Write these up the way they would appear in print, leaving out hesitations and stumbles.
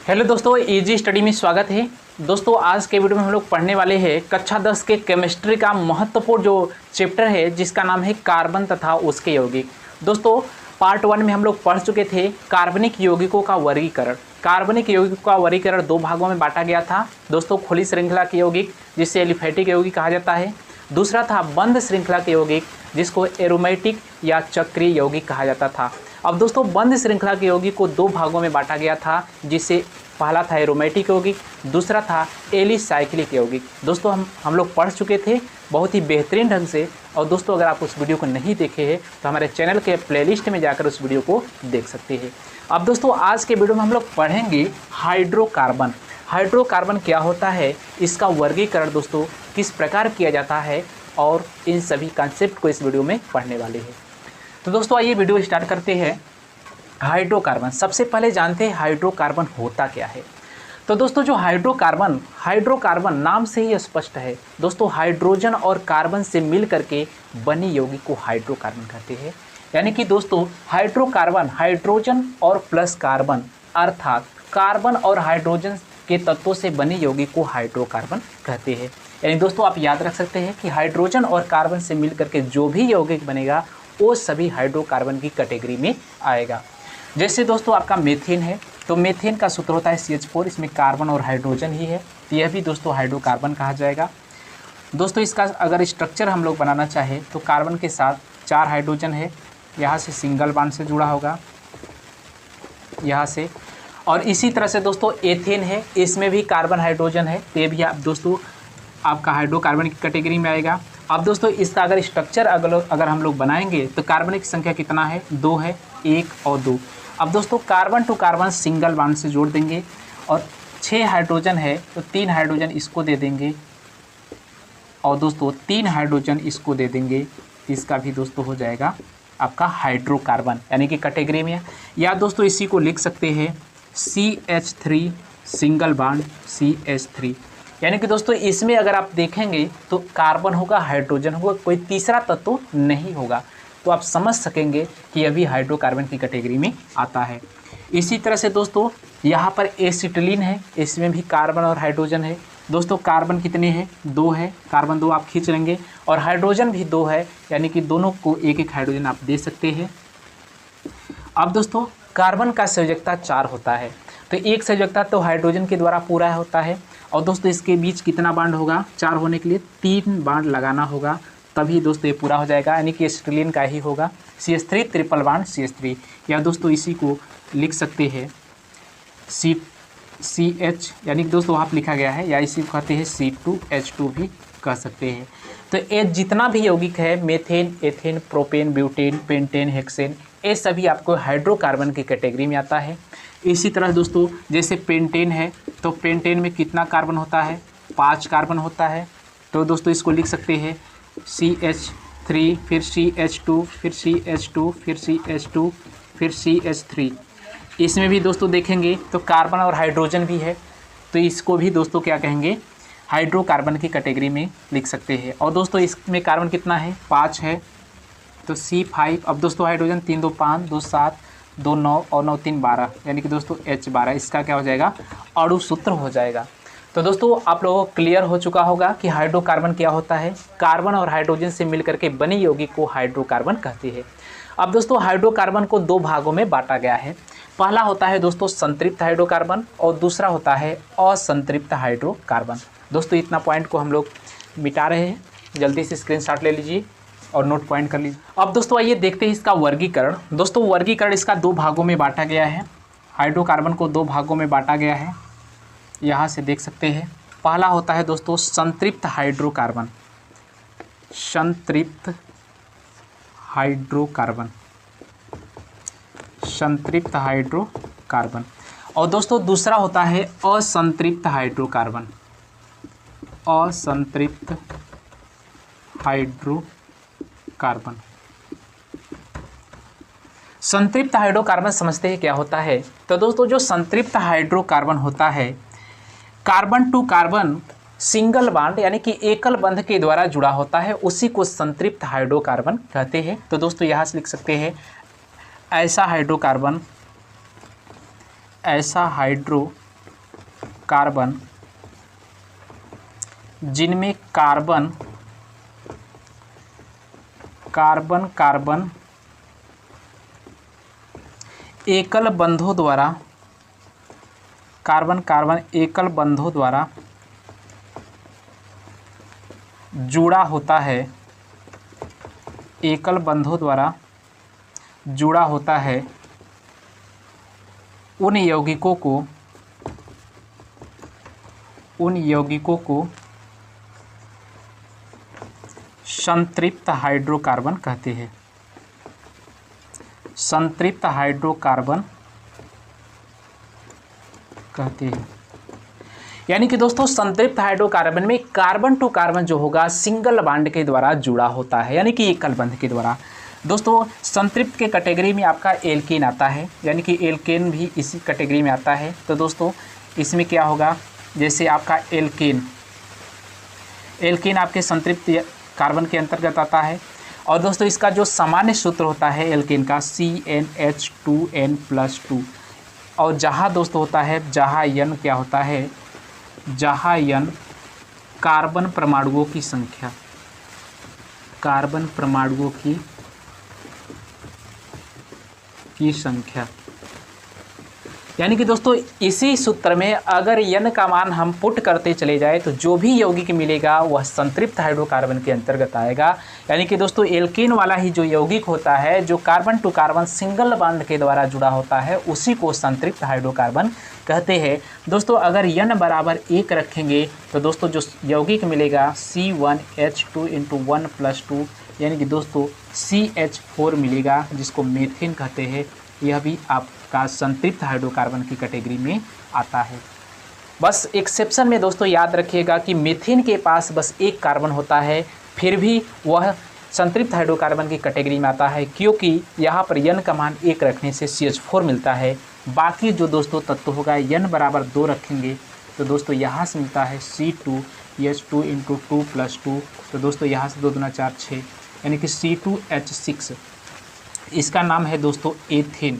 Hello दोस्तों, easy study में स्वागत है। दोस्तों आज के वीडियो में हम लोग पढ़ने वाले हैं कक्षा 10 के केमिस्ट्री का महत्वपूर्ण जो चैप्टर है जिसका नाम है कार्बन तथा उसके यौगिक। दोस्तों पार्ट 1 में हम लोग पढ़ चुके थे कार्बनिक यौगिकों का वर्गीकरण। कार्बनिक यौगिकों का वर्गीकरण दो भागों में बांटा गया था। दोस्तों खुली श्रृंखला के यौगिक जिसे एलिफेटिक यौगिक कहा जाता है, दूसरा था बंद श्रृंखला के यौगिक जिसको एरोमेटिक या चक्रीय यौगिक कहा जाता था। अब दोस्तों बंद श्रृंखला के यौगिक को दो भागों में बांटा गया था, जिसे पहला था एरोमेटिक यौगिक, दूसरा था एलिसाइक्लिक यौगिक। दोस्तों हम लोग पढ़ चुके थे बहुत ही बेहतरीन ढंग से। और दोस्तों अगर आप उस वीडियो को नहीं देखे हैं तो हमारे चैनल के प्लेलिस्ट में जाकर उस वीडियो को देख सकते हैं। अब दोस्तों आज के वीडियो में हम लोग पढ़ेंगे हाइड्रोकार्बन। हाइड्रोकार्बन क्या होता है, इसका वर्गीकरण दोस्तों किस प्रकार किया जाता है, और इन सभी कॉन्सेप्ट को इस वीडियो में पढ़ने वाले हैं। तो दोस्तों आइए वीडियो स्टार्ट करते हैं। हाइड्रोकार्बन, सबसे पहले जानते हैं हाइड्रोकार्बन होता क्या है। तो दोस्तों जो हाइड्रोकार्बन नाम से ही स्पष्ट है दोस्तों, हाइड्रोजन और कार्बन से मिल करके बनी यौगिक को हाइड्रोकार्बन कहते हैं। यानी कि दोस्तों हाइड्रोकार्बन हाइड्रोजन और प्लस कार्बन अर्थात कार्बन और हाइड्रोजन के तत्वों से बनी यौगिक को हाइड्रोकार्बन कहते हैं। यानी दोस्तों आप याद रख सकते हैं कि हाइड्रोजन और कार्बन से मिल करके जो भी यौगिक बनेगा वो सभी हाइड्रोकार्बन की कैटेगरी में आएगा। जैसे दोस्तों आपका मीथेन है, तो मीथेन का सूत्र होता है CH4, इसमें कार्बन और हाइड्रोजन ही है, तो यह भी दोस्तों हाइड्रोकार्बन कहा जाएगा। दोस्तों इसका अगर स्ट्रक्चर हम लोग बनाना चाहें तो कार्बन के साथ 4 हाइड्रोजन है, यहाँ से सिंगल बॉन्ड से जुड़ा होगा यहाँ से। और इसी तरह से दोस्तों एथेन है, इसमें भी कार्बन हाइड्रोजन है, तो ये भी आप दोस्तों आपका हाइड्रोकार्बन की कैटेगरी में आएगा। अब दोस्तों इसका अगर स्ट्रक्चर अगर हम लोग बनाएंगे तो कार्बन की संख्या कितना है, 2 है, 1 और 2। अब दोस्तों carbon to carbon single bond से जोड़ देंगे, और 6 हाइड्रोजन है तो 3 हाइड्रोजन इसको दे देंगे, और दोस्तों 3 हाइड्रोजन इसको दे देंगे, इसका भी दोस्तों हो जाएगा आपका हाइड्रोकार्बन यानी कि कैटेगरी में। या दोस्तों इसी को लिख सकते हैं CH3 सिंगल बॉन्ड CH3। यानी कि दोस्तों इसमें अगर आप देखेंगे तो कार्बन होगा, हाइड्रोजन होगा, कोई तीसरा तत्व नहीं होगा, तो आप समझ सकेंगे कि यह भी हाइड्रोकार्बन की कैटेगरी में आता है। इसी तरह से दोस्तों यहाँ पर एसिटिलीन है, इसमें भी कार्बन और हाइड्रोजन है। दोस्तों कार्बन कितने हैं, 2 है, कार्बन 2 आप खींच लेंगे, और हाइड्रोजन भी 2 है, यानी कि दोनों को एक एक हाइड्रोजन आप दे सकते हैं। अब दोस्तों कार्बन का संयोजकता 4 होता है, तो एक संयोजकता तो हाइड्रोजन के द्वारा पूरा होता है, और दोस्तों इसके बीच कितना बांड होगा, 4 होने के लिए 3 बांड लगाना होगा, तभी दोस्तों ये पूरा हो जाएगा, यानी कि एसिटिलीन का ही होगा CH3 ट्रिपल बांड CH3। या दोस्तों इसी को लिख सकते हैं CH, यानी कि दोस्तों वहाँ पर लिखा गया है, या इसी को कहते हैं C2H2 भी कह सकते हैं। तो ये जितना भी यौगिक है methane, ethane, propane, butane, pentane, hexane, ये सभी आपको हाइड्रोकार्बन की कैटेगरी में आता है। इसी तरह दोस्तों जैसे पेंटेन है, तो पेंटेन में कितना कार्बन होता है, 5 कार्बन होता है, तो दोस्तों इसको लिख सकते हैं CH3 फिर CH2 फिर CH2 फिर CH2 फिर CH3। इसमें भी दोस्तों देखेंगे तो कार्बन और हाइड्रोजन भी है, तो इसको भी दोस्तों क्या कहेंगे, हाइड्रोकार्बन की कैटेगरी में लिख सकते हैं। और दोस्तों इसमें कार्बन कितना है, 5 है, तो C5। अब दोस्तों हाइड्रोजन 3 2 5 2 7 2 9 और 9 3 12, यानी कि दोस्तों H12, इसका क्या हो जाएगा, अणु सूत्र हो जाएगा। तो दोस्तों आप लोगों को क्लियर हो चुका होगा कि हाइड्रोकार्बन क्या होता है। कार्बन और हाइड्रोजन से मिलकर के बनी यौगिक को हाइड्रोकार्बन कहते हैं। अब दोस्तों हाइड्रोकार्बन को 2 भागों में बांटा गया है। पहला होता है दोस्तों संतृप्त हाइड्रोकार्बन, और दूसरा होता है असंतृप्त हाइड्रोकार्बन। दोस्तों इतना पॉइंट को हम लोग मिटा रहे हैं, जल्दी से स्क्रीनशॉट ले लीजिए और नोट पॉइंट कर लीजिए। अब दोस्तों आइए देखते हैं इसका वर्गीकरण। दोस्तों वर्गीकरण इसका 2 भागों में बांटा गया है। हाइड्रोकार्बन को 2 भागों में बांटा गया है, यहाँ से देख सकते हैं। पहला होता है दोस्तों संतृप्त हाइड्रोकार्बन, संतृप्त हाइड्रोकार्बन, संतृप्त हाइड्रोकार्बन। और दोस्तों दूसरा होता है असंतृप्त हाइड्रोकार्बन, असंतृप्त हाइड्रोकार्बन। संतृप्त हाइड्रोकार्बन समझते हैं क्या होता है। तो दोस्तों जो संतृप्त हाइड्रोकार्बन होता है, carbon to carbon single bond यानी कि एकल बंध के द्वारा जुड़ा होता है, उसी को संतृप्त हाइड्रोकार्बन कहते हैं। तो दोस्तों यहाँ से लिख सकते हैं ऐसा हाइड्रोकार्बन, ऐसा हाइड्रोकार्बन कार्बन जिनमें कार्बन कार्बन कार्बन एकल बंधों द्वारा कार्बन कार्बन एकल बंधों द्वारा जुड़ा होता है, एकल बंधों द्वारा जुड़ा होता है, उन यौगिकों को संतृप्त हाइड्रोकार्बन कहते हैं। संतृप्त हाइड्रोकार्बन कहते हैं। यानी कि दोस्तों संतृप्त हाइड्रोकार्बन में कार्बन टू कार्बन जो होगा सिंगल बॉन्ड के द्वारा जुड़ा होता है, यानी कि एकल बंध के द्वारा। दोस्तों संतृप्त के कैटेगरी में आपका एल्केन आता है, यानी कि एल्केन भी इसी कैटेगरी में आता है। तो दोस्तों इसमें क्या होगा, जैसे आपका एल्केन आपके संतृप्त कार्बन के अंतर्गत आता है। और दोस्तों इसका जो सामान्य सूत्र होता है एल्केन का CnH2n+2, और जहाँ दोस्तों होता है, जहाँ n क्या होता है, जहाँ n कार्बन परमाणुओं की संख्या, कार्बन परमाणुओं की संख्या। यानी कि दोस्तों इसी सूत्र में अगर n का मान हम पुट करते चले जाए तो जो भी यौगिक मिलेगा वह संतृप्त हाइड्रोकार्बन के अंतर्गत आएगा। यानी कि दोस्तों एल्केन वाला ही जो यौगिक होता है जो carbon to carbon single bond के द्वारा जुड़ा होता है उसी को संतृप्त हाइड्रोकार्बन कहते हैं। दोस्तों अगर n बराबर 1 रखेंगे तो दोस्तों जो यौगिक मिलेगा C1H2 × 1+2, यानी कि दोस्तों CH4 मिलेगा, जिसको मीथेन कहते हैं। यह भी आपका संतृप्त हाइड्रोकार्बन की कैटेगरी में आता है। बस एक्सेप्शन में दोस्तों याद रखिएगा कि मीथेन के पास बस एक कार्बन होता है, फिर भी वह संतृप्त हाइड्रोकार्बन की कैटेगरी में आता है, क्योंकि यहाँ पर n का मान 1 रखने से CH4 मिलता है। बाकी जो दोस्तों तत्व होगा n बराबर 2 रखेंगे तो दोस्तों यहाँ से मिलता है C2H2 × 2+2। तो दोस्तों यहाँ से 2 दूना 4 6, यानी कि C2H6। इसका नाम है दोस्तों एथेन।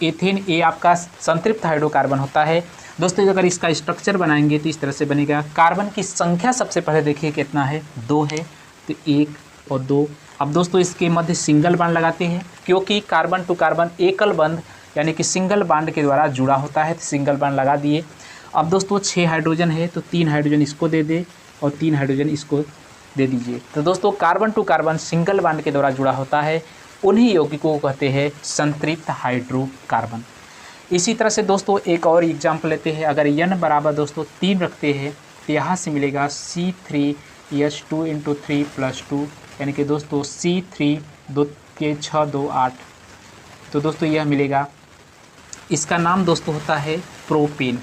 एथेन ये आपका संतृप्त हाइड्रोकार्बन होता है। दोस्तों अगर इसका स्ट्रक्चर बनाएंगे तो इस तरह से बनेगा। कार्बन की संख्या सबसे पहले देखिए कितना है, 2 है, तो 1 और 2। अब दोस्तों इसके मध्य सिंगल बॉन्ड लगाते हैं, क्योंकि कार्बन टू कार्बन एकल बंध यानी कि सिंगल बॉन्ड के द्वारा जुड़ा होता है, तो सिंगल बॉन्ड लगा दिए। अब दोस्तों 6 हाइड्रोजन है तो 3 हाइड्रोजन इसको दे दे और 3 हाइड्रोजन इसको दे दीजिए। तो दोस्तों carbon to carbon single bond के द्वारा जुड़ा होता है, उन्हीं यौगिकों को कहते हैं संतृप्त हाइड्रोकार्बन। इसी तरह से दोस्तों एक और एग्जाम्पल लेते हैं। अगर n बराबर दोस्तों 3 रखते हैं तो यहाँ से मिलेगा C3H2 × 3+2, यानी कि दोस्तों C3 2 के 6 2 8। तो दोस्तों यह मिलेगा। इसका नाम दोस्तों होता है प्रोपेन।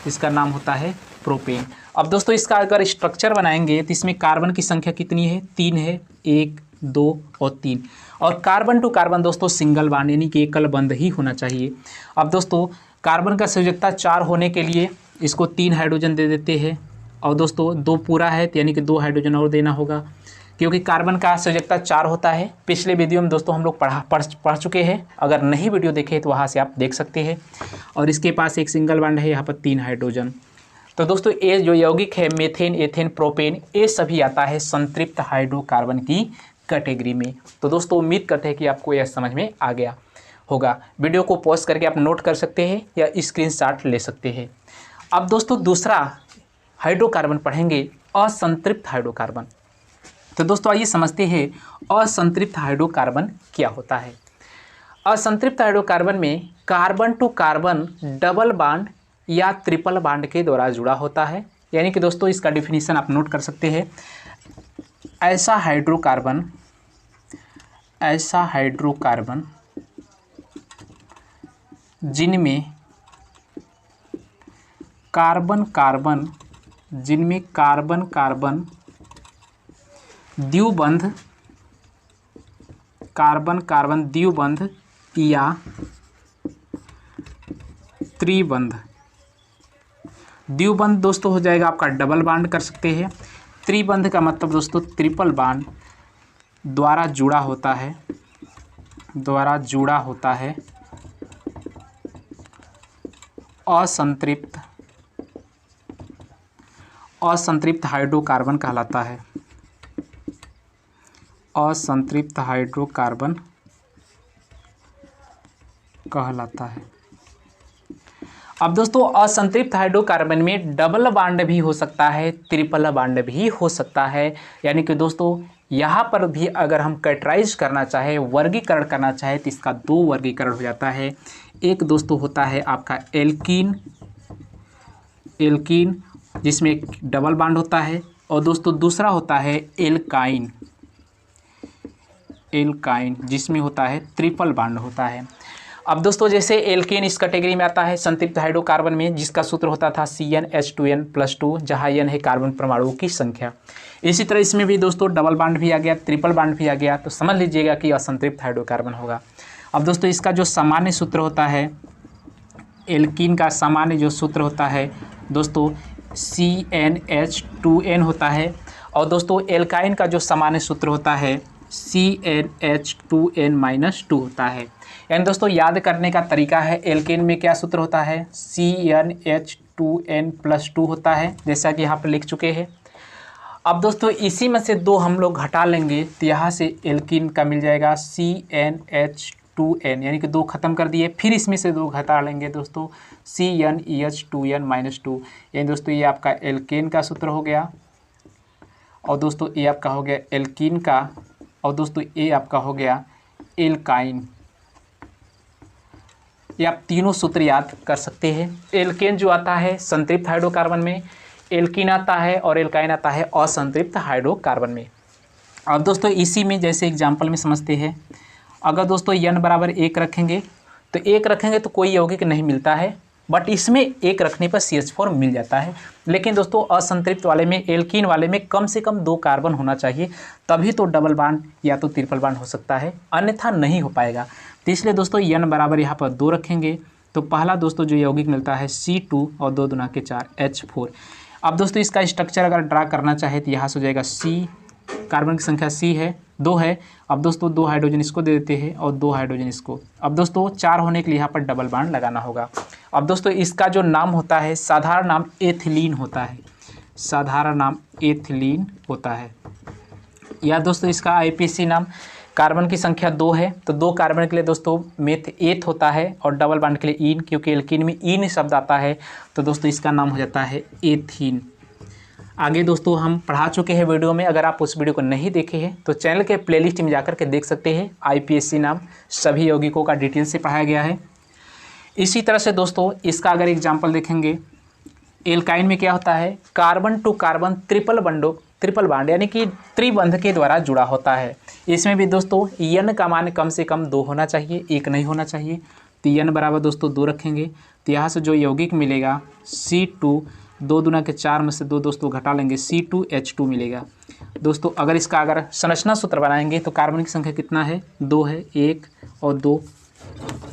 इसका नाम होता है प्रोपेन। अब दोस्तों इसका अगर स्ट्रक्चर बनाएंगे तो इसमें कार्बन की संख्या कितनी है, 3 है, 1 2 और 3। और कार्बन टू कार्बन दोस्तों सिंगल बॉन्ड यानी कि एकल बंध ही होना चाहिए। अब दोस्तों कार्बन का संयोजकता 4 होने के लिए इसको 3 हाइड्रोजन दे देते हैं, और दोस्तों 2 पूरा है तो यानी कि 2 हाइड्रोजन और देना होगा, क्योंकि कार्बन का संयोजकता 4 होता है। पिछले वीडियो में दोस्तों हम लोग पढ़ चुके हैं, अगर नहीं वीडियो देखे तो वहाँ से आप देख सकते हैं। और इसके पास एक सिंगल बॉन्ड है, यहाँ पर 3 हाइड्रोजन। तो दोस्तों ये जो यौगिक है मीथेन, एथेन, प्रोपेन, ये सभी आता है संतृप्त हाइड्रोकार्बन की कैटेगरी में। तो दोस्तों उम्मीद करते हैं कि आपको यह समझ में आ गया होगा। वीडियो को पॉज करके आप नोट कर सकते हैं या स्क्रीनशॉट ले सकते हैं। अब दोस्तों दूसरा हाइड्रोकार्बन पढ़ेंगे, असंतृप्त हाइड्रोकार्बन। तो दोस्तों आइए समझते हैं असंतृप्त हाइड्रोकार्बन क्या होता है। असंतृप्त हाइड्रोकार्बन में carbon to carbon double bond या ट्रिपल बॉन्ड के द्वारा जुड़ा होता है। यानी कि दोस्तों इसका डिफिनीशन आप नोट कर सकते हैं। ऐसा हाइड्रोकार्बन जिनमें कार्बन कार्बन द्विबंध या त्रिबंध। द्विबंध दोस्तों हो जाएगा आपका डबल बॉन्ड कर सकते हैं। त्रिबंध का मतलब दोस्तों ट्रिपल बॉन्ड द्वारा जुड़ा होता है असंतृप्त हाइड्रोकार्बन कहलाता है। असंतृप्त हाइड्रोकार्बन कहलाता है। अब दोस्तों असंतृप्त हाइड्रोकार्बन में डबल बॉन्ड भी हो सकता है, ट्रिपल बॉन्ड भी हो सकता है। यानी कि दोस्तों यहाँ पर भी अगर हम कैटेगराइज करना चाहे, वर्गीकरण करना चाहे, तो इसका दो वर्गीकरण हो जाता है। एक दोस्तों होता है आपका एल्कीन जिसमें एक डबल बॉन्ड होता है, और दोस्तों दूसरा होता है एल्काइन जिसमें होता है ट्रिपल बॉन्ड होता है। अब दोस्तों जैसे एल्केन इस कैटेगरी में आता है संतृप्त हाइड्रोकार्बन में, जिसका सूत्र होता था CnH2n+2, जहाँ n है कार्बन परमाणुओं की संख्या। इसी तरह इसमें भी दोस्तों डबल बॉन्ड भी आ गया, ट्रिपल बॉन्ड भी आ गया, तो समझ लीजिएगा कि असंतृप्त हाइड्रोकार्बन होगा। अब दोस्तों इसका जो सामान्य सूत्र होता है, एल्कीन का सामान्य जो सूत्र होता है दोस्तों CnH2n होता है, और दोस्तों एल्काइन का जो सामान्य सूत्र होता है CnH2n-2 होता है। यानी दोस्तों याद करने का तरीका है, एल्केन में क्या सूत्र होता है CnH2n+2 होता है, जैसा कि यहाँ पर लिख चुके हैं। अब दोस्तों इसी में से दो हम लोग घटा लेंगे तो यहाँ से एल्कीन का मिल जाएगा CnH2n, यानी कि दो खत्म कर दिए, फिर इसमें से दो घटा लेंगे दोस्तों CnEH2n-2। यानी दोस्तों ये आपका एल्केन का सूत्र हो गया, और दोस्तों ये आपका हो गया एल्कीन का, और दोस्तों ये आपका हो गया एल्काइन। ये आप तीनों सूत्र याद कर सकते हैं। एल्केन जो आता है संतृप्त हाइड्रोकार्बन में, एल्कीन आता है और एल्काइन आता है असंतृप्त हाइड्रोकार्बन में। अब दोस्तों इसी में जैसे एग्जांपल में समझते हैं, अगर दोस्तों n बराबर 1 रखेंगे तो 1 रखेंगे तो कोई यौगिक नहीं मिलता है, बट इसमें 1 रखने पर CH4 मिल जाता है। लेकिन दोस्तों असंतृप्त वाले में, एल्कीन वाले में कम से कम 2 कार्बन होना चाहिए, तभी तो डबल बॉन्ड या तो ट्रिपल बॉन्ड हो सकता है, अन्यथा नहीं हो पाएगा। तो इसलिए दोस्तों n बराबर यहाँ पर 2 रखेंगे तो पहला दोस्तों जो यौगिक मिलता है C2 और 2 दूना के 4 H4। अब दोस्तों इसका स्ट्रक्चर अगर ड्रा करना चाहे तो यहाँ से हो जाएगा C, कार्बन की संख्या C है, 2 है। अब दोस्तों 2 हाइड्रोजन इसको दे देते हैं और 2 हाइड्रोजन इसको। अब दोस्तों 4 होने के लिए यहाँ पर डबल बॉन्ड लगाना होगा। अब दोस्तों इसका जो नाम होता है, साधारण नाम एथिलीन होता है, साधारण नाम एथिलीन होता है। या दोस्तों इसका IPC नाम, कार्बन की संख्या 2 है तो 2 कार्बन के लिए दोस्तों मेथ एथ होता है, और डबल बॉन्ड के लिए इन, क्योंकि एल्कीन में इन शब्द आता है तो दोस्तों इसका नाम हो जाता है एथीन। आगे दोस्तों हम पढ़ा चुके हैं वीडियो में, अगर आप उस वीडियो को नहीं देखे हैं तो चैनल के प्लेलिस्ट में जाकर के देख सकते हैं। IPSC नाम सभी यौगिकों का डिटेल से पढ़ाया गया है। इसी तरह से दोस्तों इसका अगर एग्जाम्पल देखेंगे, एल्काइन में क्या होता है, carbon to carbon triple bond यानी कि त्रिबंध के द्वारा जुड़ा होता है। इसमें भी दोस्तों n का मान कम से कम 2 होना चाहिए, 1 नहीं होना चाहिए। तो n बराबर दोस्तों 2 रखेंगे तो यहाँ से जो यौगिक मिलेगा C2, 2 दूना के 4 में से 2 दोस्तों घटा लेंगे C2H2 मिलेगा। दोस्तों अगर इसका अगर संरचना सूत्र बनाएंगे तो कार्बन की संख्या कितना है, 2 है, 1 और 2।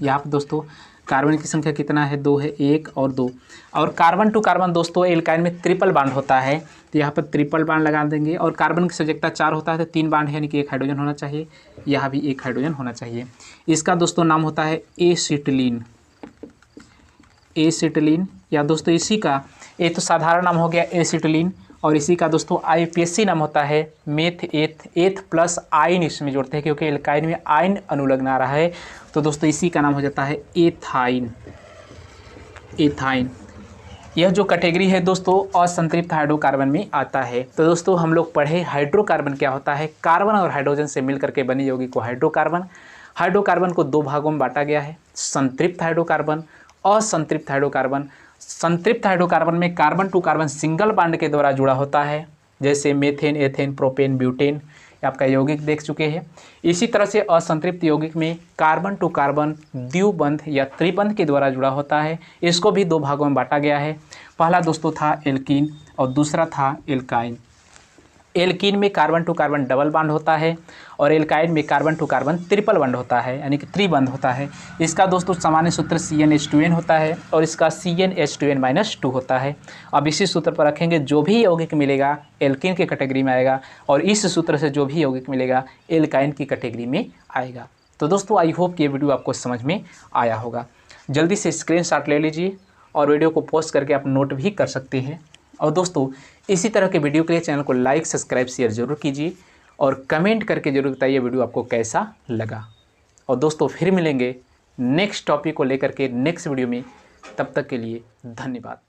यहाँ पर दोस्तों कार्बन की संख्या कितना है, 2 है, 1 और 2। और कार्बन टू कार्बन दोस्तों एल्काइन में ट्रिपल बॉन्ड होता है, तो यहाँ पर ट्रिपल बॉन्ड लगा देंगे। और कार्बन की संयोजकता 4 होता है तो 3 बॉन्ड है, यानी कि 1 हाइड्रोजन होना चाहिए, यहाँ भी 1 हाइड्रोजन होना चाहिए। इसका दोस्तों नाम होता है एसिटिलीन। या दोस्तों इसी का ये तो साधारण नाम हो गया एसिटिलीन, और इसी का दोस्तों IPSC नाम होता है मेथ एथ प्लस आइन इसमें जोड़ते हैं, क्योंकि एल्काइन में आइन अणु लगना रहा है, तो दोस्तों इसी का नाम हो जाता है एथाइन। यह जो कैटेगरी है दोस्तों असंतृप्त हाइड्रोकार्बन में आता है। तो दोस्तों हम लोग पढ़े हाइड्रोकार्बन क्या होता है, कार्बन और हाइड्रोजन से मिलकर के बने यौगिक को हाइड्रोकार्बन। हाइड्रोकार्बन को 2 भागों में बांटा गया है, संतृप्त हाइड्रोकार्बन, असंतृप्त हाइड्रोकार्बन। संतृप्त हाइड्रोकार्बन में carbon to carbon single bond के द्वारा जुड़ा होता है, जैसे मेथेन, एथेन, प्रोपेन, ब्यूटेन, आपका यौगिक देख चुके हैं। इसी तरह से असंतृप्त यौगिक में कार्बन टू कार्बन द्विबंध या त्रिबंध के द्वारा जुड़ा होता है। इसको भी 2 भागों में बांटा गया है। पहला दोस्तों था एल्कीन और दूसरा था एल्काइन। एल्कीन में carbon to carbon double bond होता है, और एल्काइन में carbon to carbon triple bond होता है, यानी कि त्रिबंध होता है। इसका दोस्तों सामान्य सूत्र CnH2n होता है, और इसका CnH2n-2 होता है। अब इसी सूत्र पर रखेंगे, जो भी यौगिक मिलेगा एल्कीन की कैटेगरी में आएगा, और इस सूत्र से जो भी यौगिक मिलेगा एल्काइन की कैटेगरी में आएगा। तो दोस्तों आई होप कि ये वीडियो आपको समझ में आया होगा। जल्दी से स्क्रीनशॉट ले लीजिए और वीडियो को पॉज करके आप नोट भी कर सकते हैं। और दोस्तों इसी तरह के वीडियो के लिए चैनल को लाइक सब्सक्राइब शेयर ज़रूर कीजिए और कमेंट करके ज़रूर बताइए वीडियो आपको कैसा लगा। और दोस्तों फिर मिलेंगे नेक्स्ट टॉपिक को लेकर के नेक्स्ट वीडियो में, तब तक के लिए धन्यवाद।